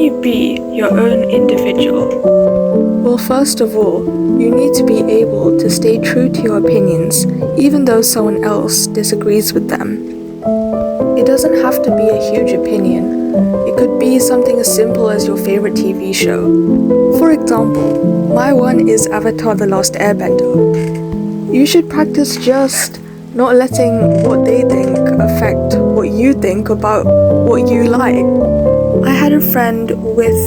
you be your own individual? Well, first of all, you need to be able to stay true to your opinions, even though someone else disagrees with them. It doesn't have to be a huge opinion. It could be something as simple as your favorite TV show. For example, my one is Avatar: The Last Airbender. You should practice just not letting what they think affect what you think about what you like. I had a friend with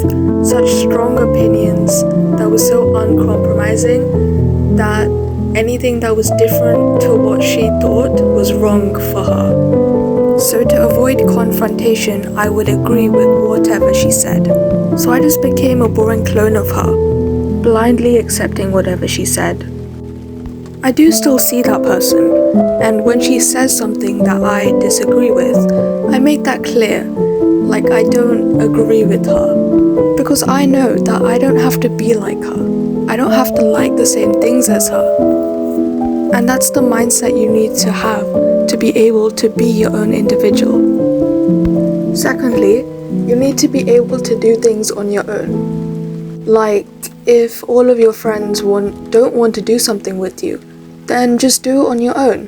such strong opinions that was so uncompromising that anything that was different to what she thought was wrong for her. So to avoid confrontation, I would agree with whatever she said. So I just became a boring clone of her, blindly accepting whatever she said. I do still see that person, and when she says something that I disagree with, I make that clear, like I don't agree with her, because I know that I don't have to be like her. I don't have to like the same things as her. And that's the mindset you need to have to be able to be your own individual. Secondly, you need to be able to do things on your own. Like, if all of your friends don't want to do something with you, then just do it on your own.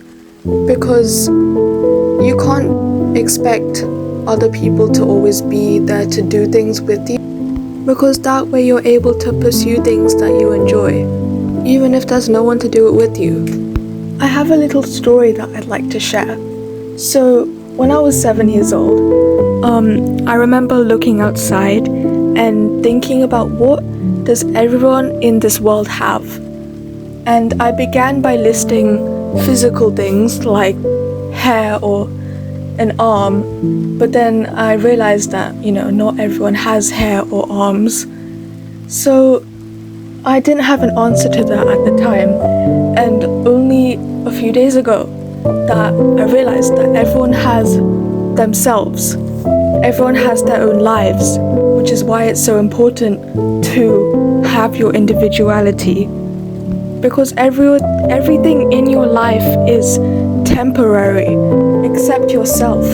Because you can't expect other people to always be there to do things with you. Because that way you're able to pursue things that you enjoy, even if there's no one to do it with you. I have a little story that I'd like to share. So, when I was 7 years old, I remember looking outside and thinking about what does everyone in this world have? And I began by listing physical things like hair or an arm, but then I realized that, not everyone has hair or arms. So I didn't have an answer to that at the time, and only a few days ago that I realized that everyone has themselves. Everyone has their own lives, which is why it's so important to have your individuality. Because everything in your life is temporary, except yourself.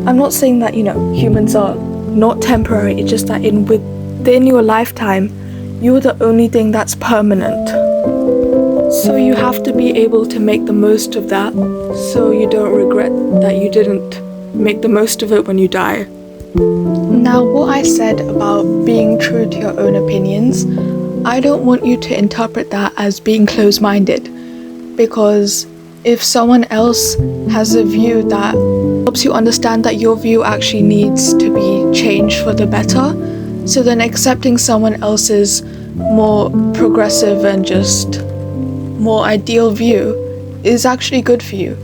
I'm not saying that, humans are not temporary, it's just that within your lifetime, you're the only thing that's permanent. So you have to be able to make the most of that, so you don't regret that you didn't make the most of it when you die. Now, what I said about being true to your own opinions, I don't want you to interpret that as being close-minded, because if someone else has a view that helps you understand that your view actually needs to be changed for the better, so then accepting someone else's more progressive and just more ideal view is actually good for you.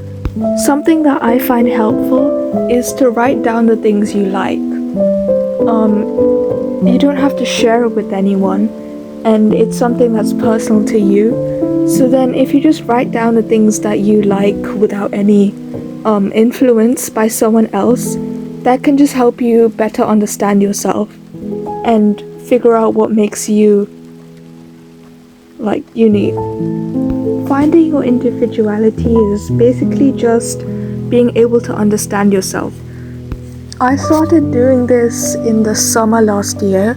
Something that I find helpful is to write down the things you like. You don't have to share it with anyone, and it's something that's personal to you. So then if you just write down the things that you like without any influence by someone else, that can just help you better understand yourself and figure out what makes you unique. Finding your individuality is basically just being able to understand yourself. I started doing this in the summer last year,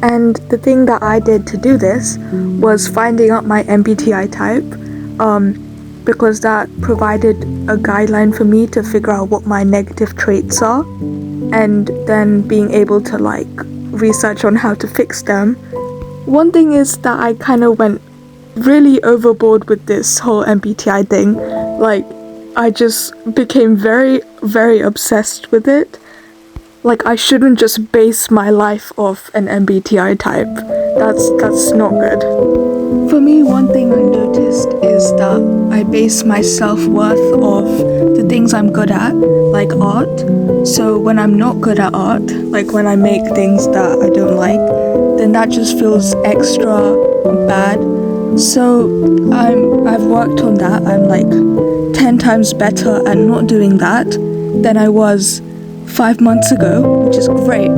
and the thing that I did to do this was finding out my MBTI type, because that provided a guideline for me to figure out what my negative traits are, and then being able to research on how to fix them. One thing is that I kind of went really overboard with this whole MBTI thing. I just became very, very obsessed with it. I shouldn't just base my life off an MBTI type. That's not good. For me, one thing I noticed is that I base my self-worth off the things I'm good at, like art. So when I'm not good at art, when I make things that I don't like, then that just feels extra bad. So I've worked on that. I'm 10 times better at not doing that than I was 5 months ago, which is great.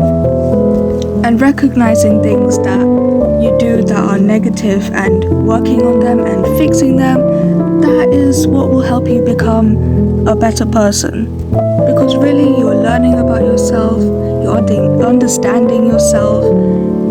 And recognizing things that you do that are negative and working on them and fixing them, that is what will help you become a better person. Because really you're learning about yourself, you're understanding yourself,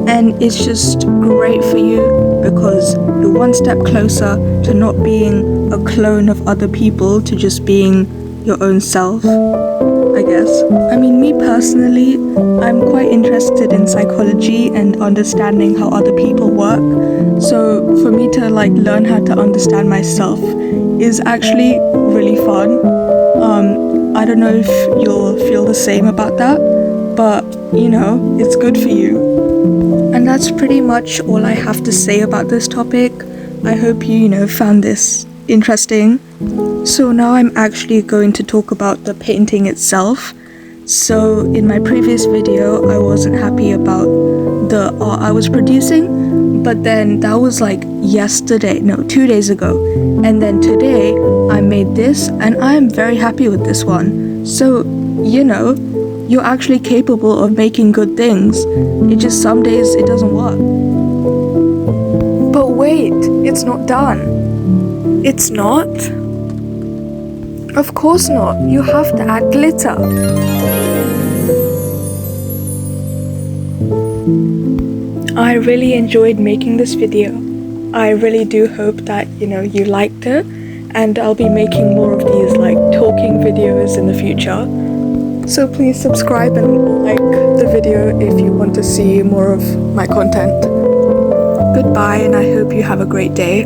and it's just great for you because you're one step closer to not being a clone of other people, to just being your own self, I guess. I mean, me personally, I'm quite interested in psychology and understanding how other people work. So for me to learn how to understand myself is actually really fun. I don't know if you'll feel the same about that, but it's good for you. And that's pretty much all I have to say about this topic. I hope you found this interesting. So now I'm actually going to talk about the painting itself. So in my previous video, I wasn't happy about the art I was producing, but then that was 2 days ago. And then today, I made this, and I'm very happy with this one. So, you're actually capable of making good things. It just some days it doesn't work. But wait, it's not done. It's not? Of course not. You have to add glitter. I really enjoyed making this video. I really do hope that, you liked it, and I'll be making more of these talking videos in the future. So please subscribe and like the video if you want to see more of my content. Goodbye, and I hope you have a great day.